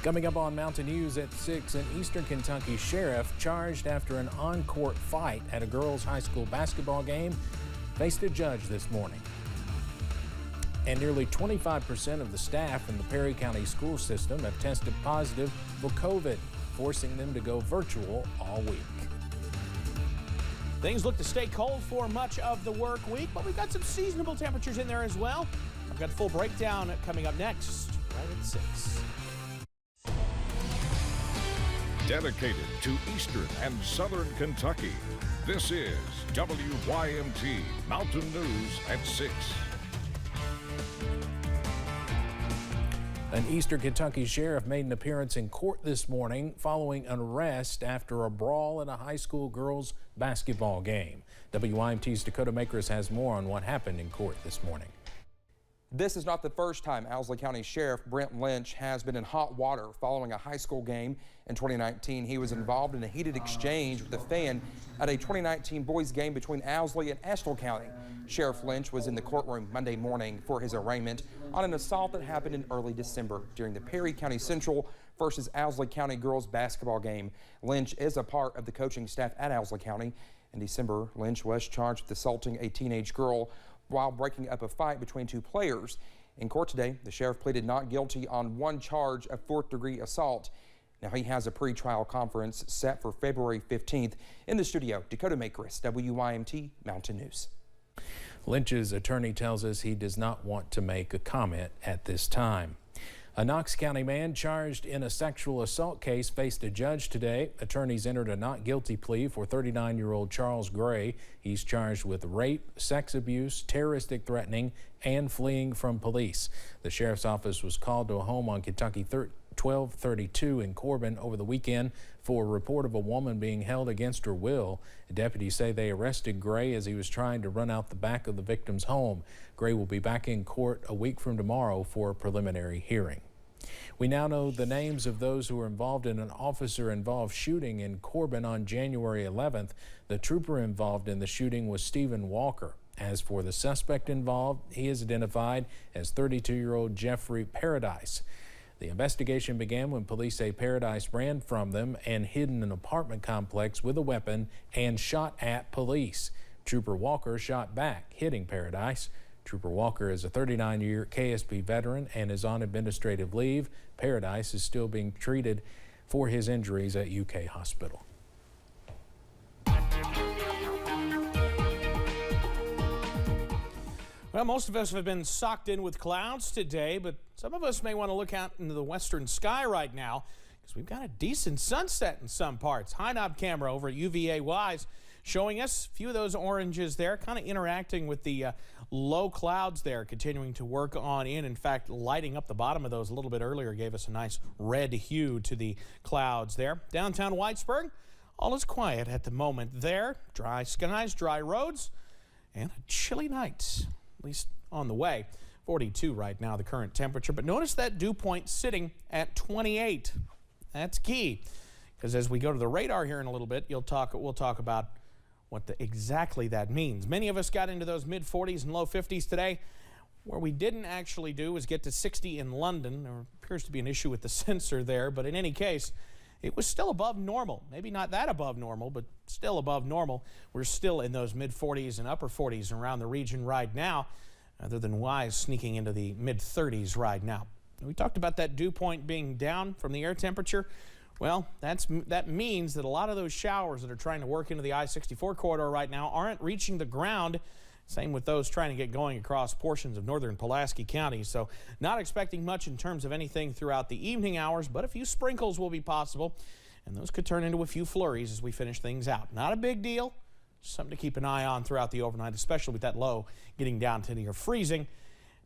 Coming up on Mountain News at 6, an Eastern Kentucky sheriff charged after an on-court fight at a girls' high school basketball game faced a judge this morning. And nearly 25% of the staff in the Perry County school system have tested positive for COVID, forcing them to go virtual all week. Things look to stay cold for much of the work week, but we've got some seasonable temperatures in there as well. I've got a full breakdown coming up next, right at 6. Dedicated to Eastern and Southern Kentucky, this is WYMT Mountain News at 6. An Eastern Kentucky sheriff made an appearance in court this morning following an arrest after a brawl at a high school girls basketball game. WYMT's Dakota Makers has more on what happened in court this morning. This is not the first time Owsley County Sheriff Brent Lynch has been in hot water following a high school game. In 2019, he was involved in a heated exchange with a fan at a 2019 boys game between Owsley and Estill County. Sheriff Lynch was in the courtroom Monday morning for his arraignment on an assault that happened in early December during the Perry County Central versus Owsley County girls basketball game. Lynch is a part of the coaching staff at Owsley County. In December, Lynch was charged with assaulting a teenage girl while breaking up a fight between two players. In court today, the sheriff pleaded not guilty on one charge of fourth-degree assault. Now he has a pre-trial conference set for February 15th. In the studio, Dakota Makris, WYMT Mountain News. Lynch's attorney tells us he does not want to make a comment at this time. A Knox County man charged in a sexual assault case faced a judge today. Attorneys entered a not guilty plea for 39-year-old Charles Gray. He's charged with rape, sex abuse, terroristic threatening, and fleeing from police. The sheriff's office was called to a home on Kentucky 1232 in Corbin over the weekend for a report of a woman being held against her will. Deputies say they arrested Gray as he was trying to run out the back of the victim's home. Gray will be back in court a week from tomorrow for a preliminary hearing. We now know the names of those who were involved in an officer-involved shooting in Corbin on January 11th. The trooper involved in the shooting was Stephen Walker. As for the suspect involved, he is identified as 32-year-old Jeffrey Paradise. The investigation began when police say Paradise ran from them and hid in an apartment complex with a weapon and shot at police. Trooper Walker shot back, hitting Paradise. Trooper Walker is a 39-year KSP veteran and is on administrative leave. Paradise is still being treated for his injuries at UK Hospital. Well, most of us have been socked in with clouds today, but some of us may want to look out into the western sky right now because we've got a decent sunset in some parts. High knob camera over at UVA Wise showing us a few of those oranges there, kind of interacting with the low clouds there, continuing to work on in. In fact, lighting up the bottom of those a little bit earlier gave us a nice red hue to the clouds there. Downtown Whitesburg, all is quiet at the moment there. Dry skies, dry roads, and a chilly night. At least on the way. 42 right now, the current temperature. But notice that dew point sitting at 28. That's key, because as we go to the radar here in a little bit, we'll talk about what exactly that means. Many of us got into those mid-40s and low 50s today. Where we didn't actually do is get to 60 in London. There appears to be an issue with the sensor there, but in any case, it was still above normal. Maybe not that above normal, but still above normal. We're still in those mid-40s and upper 40s around the region right now, other than Wise sneaking into the mid-30s right now. We talked about that dew point being down from the air temperature. Well, that means that a lot of those showers that are trying to work into the I-64 corridor right now aren't reaching the ground. Same with those trying to get going across portions of northern Pulaski County. So not expecting much in terms of anything throughout the evening hours, but a few sprinkles will be possible. And those could turn into a few flurries as we finish things out. Not a big deal. Something to keep an eye on throughout the overnight, especially with that low getting down to near freezing.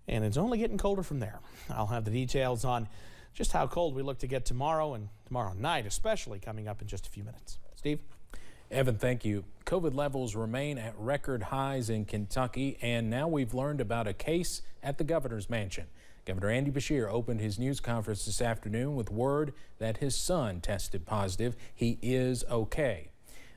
And it's only getting colder from there. I'll have the details on just how cold we look to get tomorrow and tomorrow night, especially, coming up in just a few minutes. Steve? Evan, thank you. COVID levels remain at record highs in Kentucky, and now we've learned about a case at the governor's mansion. Governor Andy Beshear opened his news conference this afternoon with word that his son tested positive. He is okay.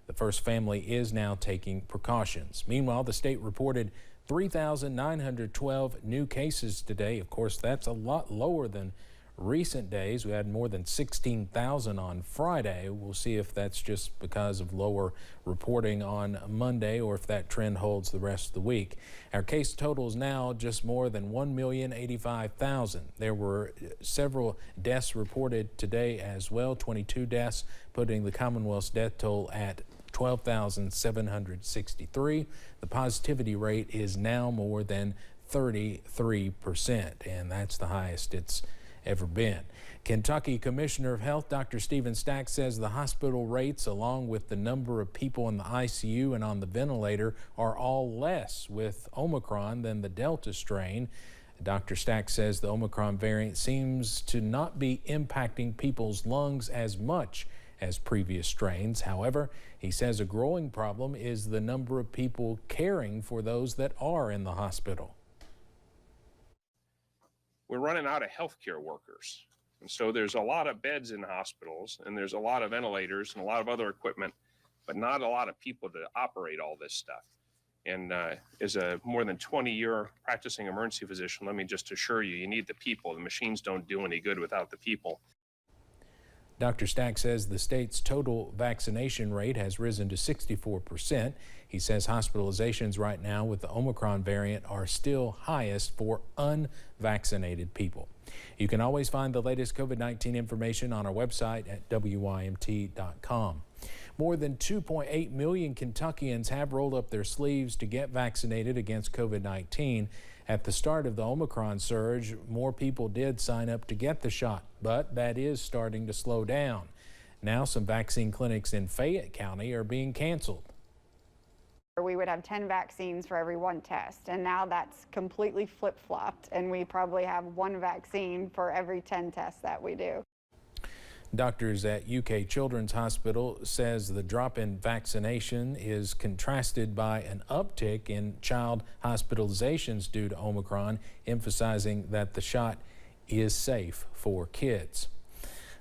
The first family is now taking precautions. Meanwhile, the state reported 3,912 new cases today. Of course, that's a lot lower than recent days. We had more than 16,000 on Friday. We'll see if that's just because of lower reporting on Monday or if that trend holds the rest of the week. Our case totals now just more than 1,085,000. There were several deaths reported today as well, 22 deaths, putting the Commonwealth's death toll at 12,763. The positivity rate is now more than 33%, and that's the highest it's ever been. Kentucky Commissioner of Health Dr. Stephen Stack says the hospital rates, along with the number of people in the ICU and on the ventilator, are all less with Omicron than the Delta strain. Dr. Stack says the Omicron variant seems to not be impacting people's lungs as much as previous strains. However, he says a growing problem is the number of people caring for those that are in the hospital. We're running out of healthcare workers. And so there's a lot of beds in hospitals, and there's a lot of ventilators and a lot of other equipment, but not a lot of people to operate all this stuff. And as a more than 20-year practicing emergency physician, let me just assure you, you need the people. The machines don't do any good without the people. Dr. Stack says the state's total vaccination rate has risen to 64%. He says hospitalizations right now with the Omicron variant are still highest for unvaccinated people. You can always find the latest COVID-19 information on our website at WYMT.com. More than 2.8 million Kentuckians have rolled up their sleeves to get vaccinated against COVID-19. At the start of the Omicron surge, more people did sign up to get the shot, but that is starting to slow down. Now some vaccine clinics in Fayette County are being canceled. We would have 10 vaccines for every one test, and now that's completely flip-flopped, and we probably have one vaccine for every 10 tests that we do. Doctors at UK Children's Hospital says the drop in vaccination is contrasted by an uptick in child hospitalizations due to Omicron, emphasizing that the shot is safe for kids.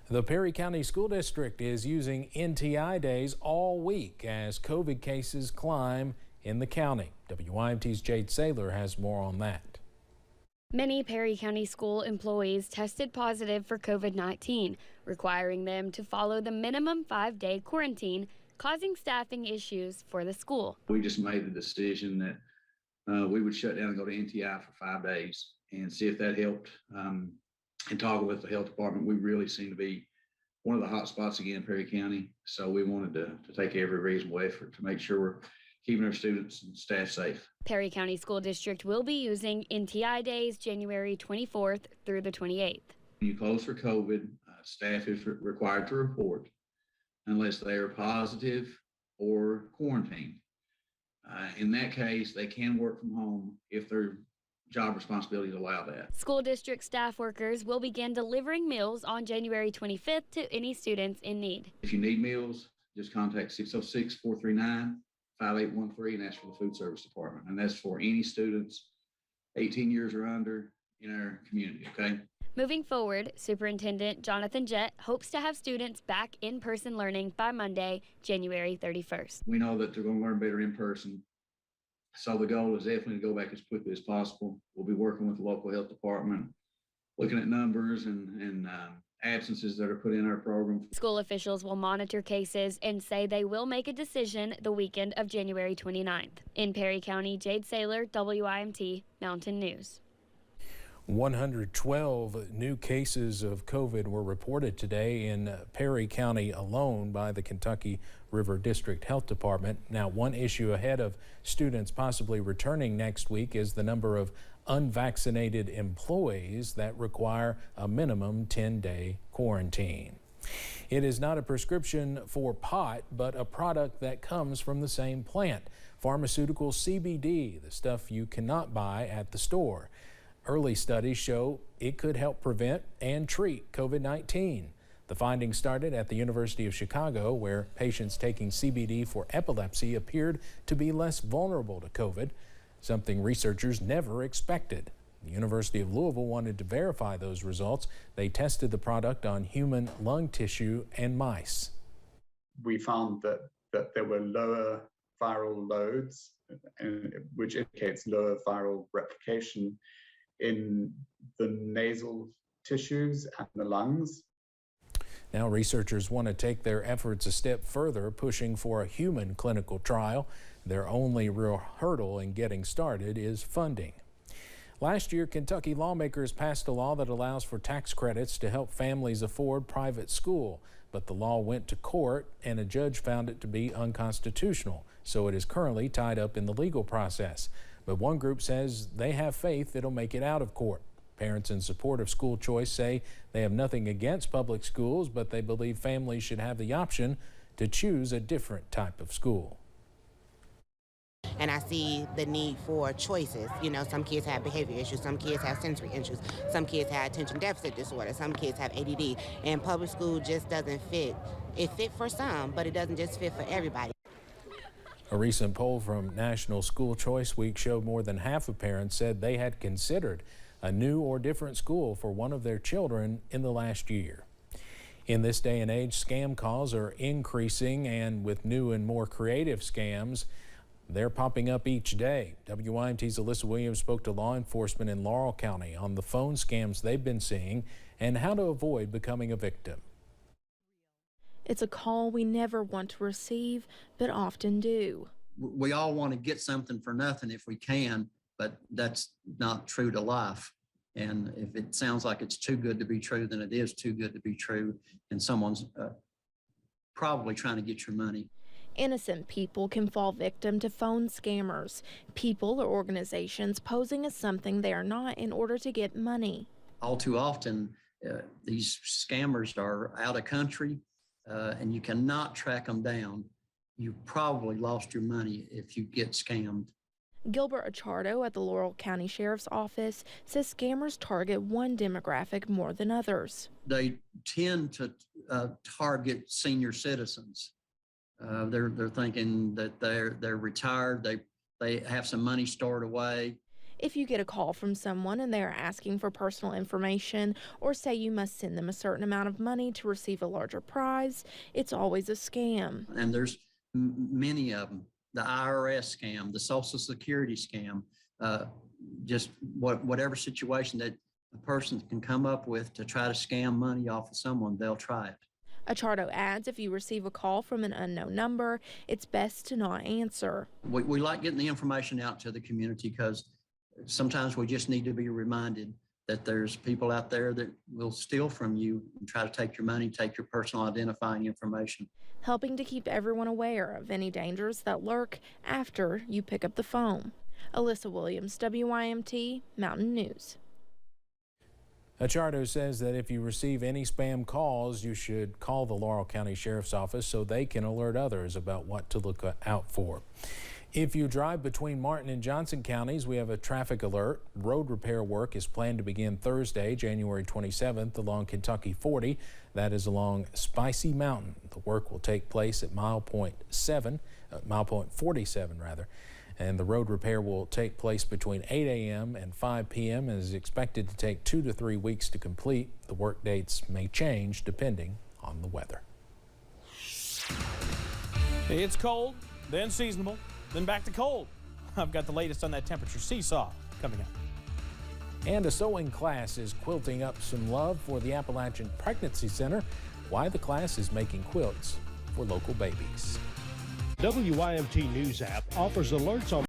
The Perry County School District is using NTI days all week as COVID cases climb in the county. WYMT's Jade Saylor has more on that. Many Perry County school employees tested positive for COVID-19, requiring them to follow the minimum 5-day quarantine, causing staffing issues for the school. We just made the decision that we would shut down and go to NTI for 5 days and see if that helped. And talking with the health department, we really seem to be one of the hot spots again in Perry County. So we wanted to take every reasonable effort to make sure we're keeping our students and staff safe. Perry County School District will be using NTI days January 24th through the 28th. When you close for COVID, staff is required to report unless they are positive or quarantined. In that case, they can work from home if their job responsibilities allow that. School district staff workers will begin delivering meals on January 25th to any students in need. If you need meals, just contact 606-439-5813 and ask for the food service department. And that's for any students 18 years or under in our community, okay? Moving forward, Superintendent Jonathan Jett hopes to have students back in-person learning by Monday, January 31st. We know that they're going to learn better in person. So the goal is definitely to go back as quickly as possible. We'll be working with the local health department, looking at numbers and absences that are put in our program. School officials will monitor cases and say they will make a decision the weekend of January 29th. In Perry County, Jade Saylor, WYMT Mountain News. 112 new cases of COVID were reported today in Perry County alone by the Kentucky River District Health Department. Now, one issue ahead of students possibly returning next week is the number of unvaccinated employees that require a minimum 10-day quarantine. It is not a prescription for pot, but a product that comes from the same plant. Pharmaceutical CBD, the stuff you cannot buy at the store. Early studies show it could help prevent and treat COVID-19. The findings started at the University of Chicago, where patients taking CBD for epilepsy appeared to be less vulnerable to COVID, something researchers never expected. The University of Louisville wanted to verify those results. They tested the product on human lung tissue and mice. We found that there were lower viral loads, which indicates lower viral replication in the nasal tissues and the lungs. Now researchers want to take their efforts a step further, pushing for a human clinical trial. Their only real hurdle in getting started is funding. Last year, Kentucky lawmakers passed a law that allows for tax credits to help families afford private school. But the law went to court and a judge found it to be unconstitutional, so it is currently tied up in the legal process. But one group says they have faith it'll make it out of court. Parents in support of school choice say they have nothing against public schools, but they believe families should have the option to choose a different type of school. And I see the need for choices. You know, some kids have behavior issues, some kids have sensory issues, some kids have attention deficit disorder, some kids have ADD, and public school just doesn't fit. It fit for some, but it doesn't just fit for everybody. A recent poll from National School Choice Week showed more than half of parents said they had considered a new or different school for one of their children in the last year. In this day and age, scam calls are increasing, and with new and more creative scams, they're popping up each day. WYMT's Alyssa Williams spoke to law enforcement in Laurel County on the phone scams they've been seeing and how to avoid becoming a victim. It's a call we never want to receive, but often do. We all want to get something for nothing if we can, but that's not true to life. And if it sounds like it's too good to be true, then it is too good to be true. And someone's probably trying to get your money. Innocent people can fall victim to phone scammers, people or organizations posing as something they are not in order to get money. All too often, these scammers are out of country and you cannot track them down. You probably lost your money if you get scammed. Gilbert Achardo at the Laurel County Sheriff's Office says scammers target one demographic more than others. They tend to target senior citizens. They're thinking that they're retired, they have some money stored away. If you get a call from someone and they are asking for personal information or say you must send them a certain amount of money to receive a larger prize, it's always a scam. And there's many of them. The IRS scam, the Social Security scam, just whatever situation that a person can come up with to try to scam money off of someone, they'll try it. Achardo adds if you receive a call from an unknown number, it's best to not answer. We like getting the information out to the community because sometimes we just need to be reminded that there's people out there that will steal from you and try to take your money, take your personal identifying information. Helping to keep everyone aware of any dangers that lurk after you pick up the phone. Alyssa Williams, WYMT Mountain News. Achardo says that if you receive any spam calls, you should call the Laurel County Sheriff's Office so they can alert others about what to look out for. If you drive between Martin and Johnson counties, we have a traffic alert. Road repair work is planned to begin Thursday, January 27th along Kentucky 40. That is along Spicy Mountain. The work will take place at mile point 47 rather. And the road repair will take place between 8 a.m. and 5 p.m. and is expected to take 2 to 3 weeks to complete. The work dates may change depending on the weather. It's cold, then seasonable, then back to cold. I've got the latest on that temperature seesaw coming up. And a sewing class is quilting up some love for the Appalachian Pregnancy Center. Why the class is making quilts for local babies. WYMT News app offers alerts on